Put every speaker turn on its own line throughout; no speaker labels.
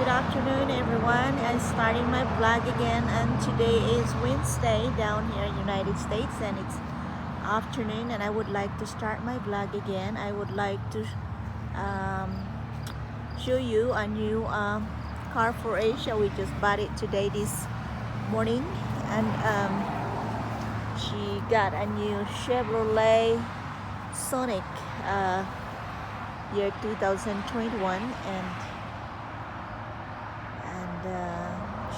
Good afternoon, everyone. I'm starting my vlog again, and today is Wednesday down here in United States, and it's afternoon. And I would like to start my vlog again. I would like to um, show you a new car for Asia. We just bought it today this morning, and she got a new Chevrolet Sonic uh, year 2021, and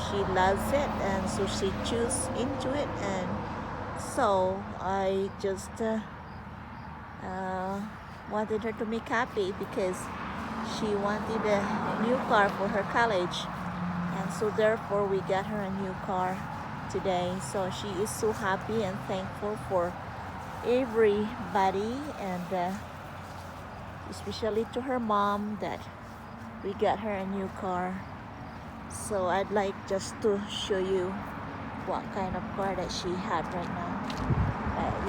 she loves it, and so she chose into it, and so I just uh, wanted her to make happy because she wanted a new car for her college, and so therefore we got her a new car today. So she is so happy and thankful for everybody, and especially to her mom that we got her a new car. So I'd like just to show you what kind of car that she had right now.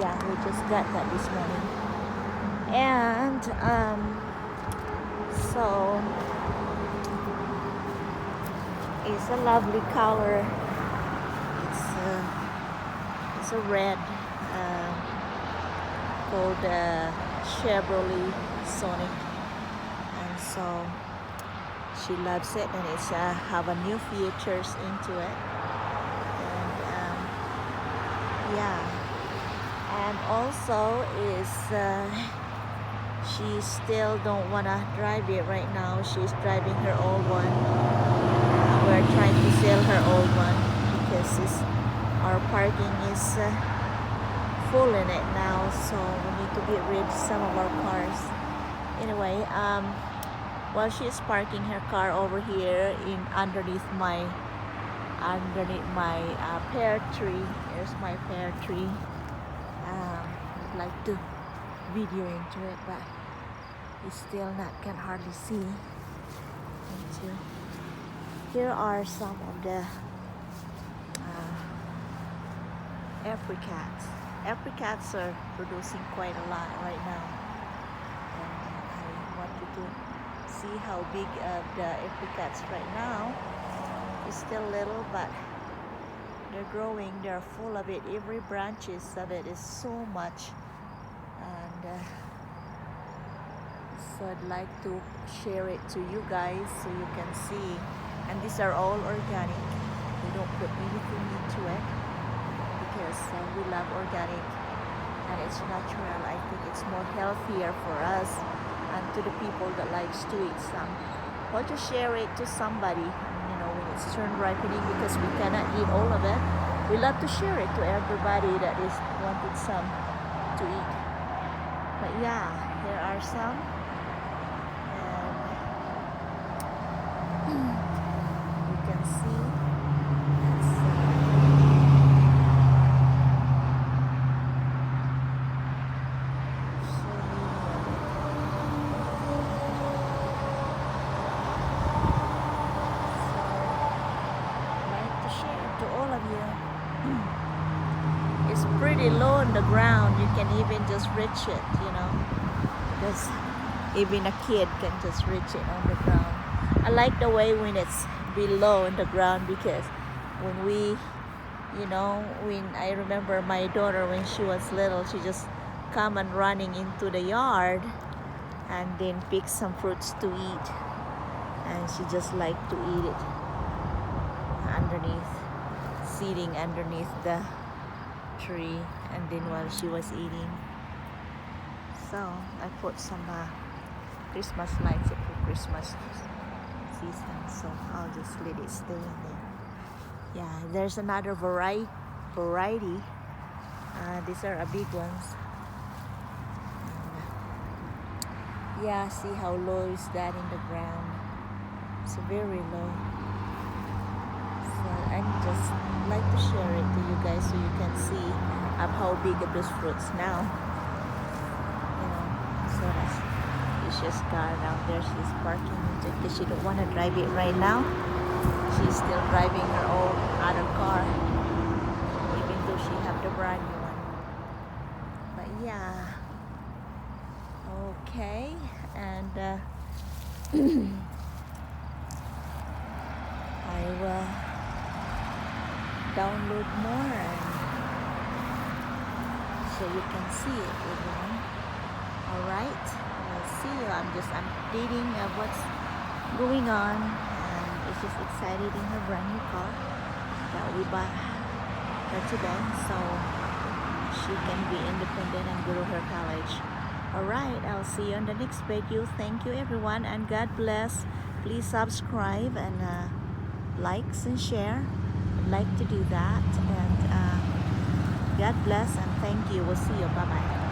Yeah, we just got that this morning. And so it's a lovely color. It's a red called Chevrolet Sonic, and so she loves it, and it's have a new features into it, and yeah, and also is she still don't wanna drive it right now. She's driving her old one. We're trying to sell her old one because our parking is full in it now, so we need to get rid of some of our cars. Anyway, while she's parking her car over here in underneath my pear tree. Here's my pear tree. I'd like to video into it, but it's still not, can hardly see into. Here are some of the apricots. Apricots are producing quite a lot right now, and I want you to see how big the apricots right now. It's still little, but they're growing. They're full of it. Every branches of it is so much, and so I'd like to share it to you guys so you can see. And these are all organic. We don't put anything into it because we love organic, and it's natural. I think it's more healthier for us and to the people that likes to eat some. Or to share it to somebody, when it's turned ripening, because we cannot eat all of it. We love to share it to everybody that is wanted some to eat. But yeah, here are some, and you can see it's to all of you. It's pretty low on the ground. You can even just reach it, because even a kid can just reach it on the ground. I like the way when it's below on the ground, because when when I remember my daughter when she was little, she just come and running into the yard and then pick some fruits to eat, and she just like to eat it sitting underneath the tree, and then while she was eating. So I put some Christmas lights for Christmas season, so I'll just let it stay in there. Yeah, there's another variety. These are big ones. Yeah, see how low is that in the ground? It's very low. So I just like to share it to you guys so you can see how big of those fruits now. So that's Isha's car down there. She's parking it because she don't want to drive it right now. She's still driving her old other car, even though she have the brand new one. But yeah, okay, and download more and so you can see it, everyone. All right, we'll see you. I'm just updating of what's going on, and it's just excited in her brand new car that we bought her today, so she can be independent and go to her college. All right, I'll see you on the next video. Thank you, everyone, and God bless. Please subscribe and likes and share. I'd like to do that, and God bless and thank you. We'll see you. Bye bye.